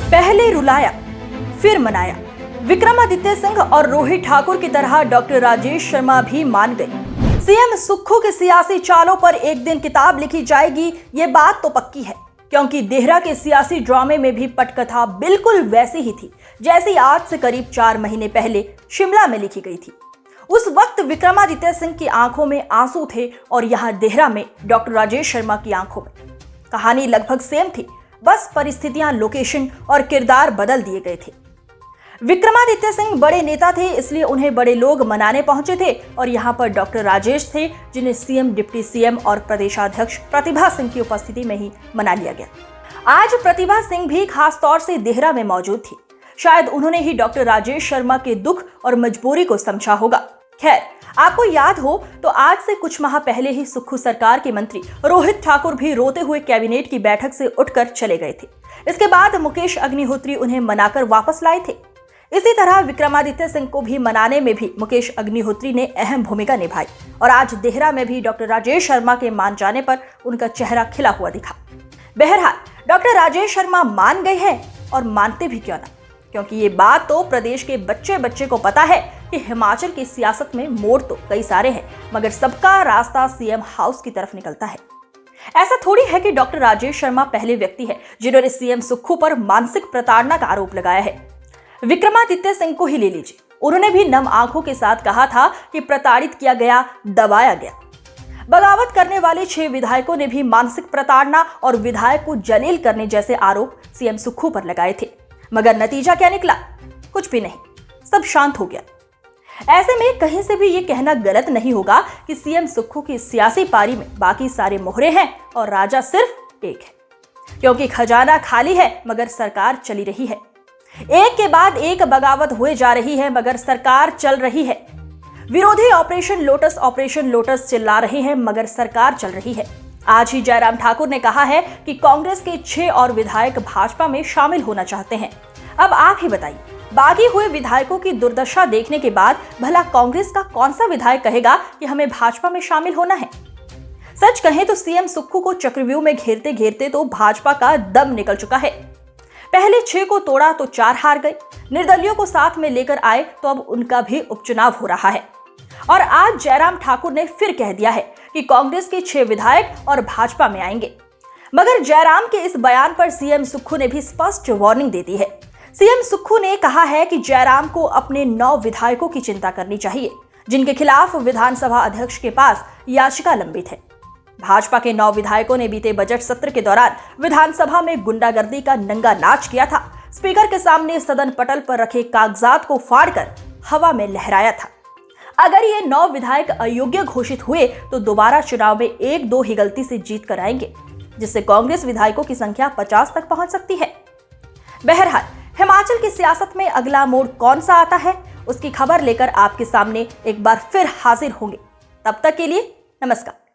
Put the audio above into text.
पहले रुलाया फिर मनाया। विक्रमादित्य सिंह और रोहित ठाकुर की तरह डॉक्टर राजेश शर्मा भी मान गए। सीएम सुक्खू के सियासी चालों पर एक दिन किताब लिखी जाएगी, ये बात तो पक्की है, क्योंकि देहरा के सियासी ड्रामे में भी पटकथा बिल्कुल वैसी ही थी जैसी आज से करीब 4 महीने पहले शिमला में लिखी गई थी। उस वक्त विक्रमादित्य सिंह की आंखों में आंसू थे और यहाँ देहरा में डॉक्टर राजेश शर्मा की आंखों में। कहानी लगभग सेम थी, बस परिस्थितियां, लोकेशन और किरदार बदल दिए गए थे। विक्रमादित्य सिंह बड़े नेता थे, इसलिए उन्हें बड़े लोग मनाने पहुंचे थे और यहाँ पर डॉक्टर राजेश थे, जिन्हें सीएम, डिप्टी सीएम और प्रदेशाध्यक्ष प्रतिभा सिंह की उपस्थिति में ही मना लिया गया। आज प्रतिभा सिंह भी खास तौर से देहरा में मौजूद थी। शायद उन्होंने ही डॉक्टर राजेश शर्मा के दुख और मजबूरी को समझा होगा। खैर, आपको याद हो तो आज से कुछ माह पहले ही सुक्खू सरकार के मंत्री रोहित ठाकुर भी रोते हुए कैबिनेट की बैठक से उठकर चले गए थे। इसके बाद मुकेश अग्निहोत्री उन्हें मनाकर वापस लाए थे। इसी तरह विक्रमादित्य सिंह को भी मनाने में भी मुकेश अग्निहोत्री ने अहम भूमिका निभाई और आज देहरा में भी डॉक्टर राजेश शर्मा के मान जाने पर उनका चेहरा खिला हुआ दिखा। बहरहाल, डॉक्टर राजेश शर्मा मान गए हैं और मानते भी क्यों ना, क्योंकि ये बात तो प्रदेश के बच्चे बच्चे को पता है कि हिमाचल की सियासत में मोड़ तो कई सारे हैं, मगर सबका रास्ता सीएम हाउस की तरफ निकलता है। ऐसा थोड़ी है कि डॉक्टर राजेश शर्मा पहले व्यक्ति है जिन्होंने सीएम सुक्खू पर मानसिक प्रताड़ना का आरोप लगाया है। विक्रमादित्य सिंह को ही ले लीजिए, उन्होंने भी नम आंखों के साथ कहा था कि प्रताड़ित किया गया, दबाया गया। बगावत करने वाले 6 विधायकों ने भी मानसिक प्रताड़ना और विधायक को जलील करने जैसे आरोप सीएम सुक्खू पर लगाए थे, मगर नतीजा क्या निकला? कुछ भी नहीं, सब शांत हो गया। ऐसे में कहीं से भी ये कहना गलत नहीं होगा कि सीएम सुक्खू की सियासी पारी में बाकी सारे मोहरे हैं और राजा सिर्फ एक है, क्योंकि खजाना खाली है मगर सरकार चली रही है। एक के बाद एक बगावत हुए जा रही है मगर सरकार चल रही है। विरोधी ऑपरेशन लोटस चिल्ला रहे हैं मगर सरकार चल रही है। आज ही जयराम ठाकुर ने कहा है कि कांग्रेस के 6 और विधायक भाजपा में शामिल होना चाहते हैं। अब आप ही बताइए, बागी हुए विधायकों की दुर्दशा देखने के बाद भला कांग्रेस का कौन सा विधायक कहेगा कि हमें भाजपा में शामिल होना है? सच कहें तो सीएम सुक्खू को चक्रव्यूह में घेरते घेरते तो भाजपा का दम निकल चुका है। पहले 6 को तोड़ा तो 4 हार गए, निर्दलियों को साथ में लेकर आए तो अब उनका भी उपचुनाव हो रहा है। और आज जयराम ठाकुर ने फिर कह दिया है कि कांग्रेस के 6 विधायक और भाजपा में आएंगे। मगर जयराम के इस बयान पर सीएम सुक्खू ने भी स्पष्ट वार्निंग दे दी है। सीएम सुक्खू ने कहा है कि जयराम को अपने 9 विधायकों की चिंता करनी चाहिए, जिनके खिलाफ विधानसभा अध्यक्ष के पास याचिका लंबित है। भाजपा के 9 विधायकों ने बीते बजट सत्र के दौरान विधानसभा में गुंडागर्दी का नंगा नाच किया था। स्पीकर के सामने सदन पटल पर रखे कागजात को फाड़कर हवा में लहराया था। अगर ये 9 विधायक अयोग्य घोषित हुए तो दोबारा चुनाव में 1-2 ही गलती से जीत कर आएंगे, जिससे कांग्रेस विधायकों की संख्या 50 तक पहुंच सकती है। बहरहाल, हिमाचल की सियासत में अगला मोड़ कौन सा आता है, उसकी खबर लेकर आपके सामने एक बार फिर हाजिर होंगे। तब तक के लिए नमस्कार।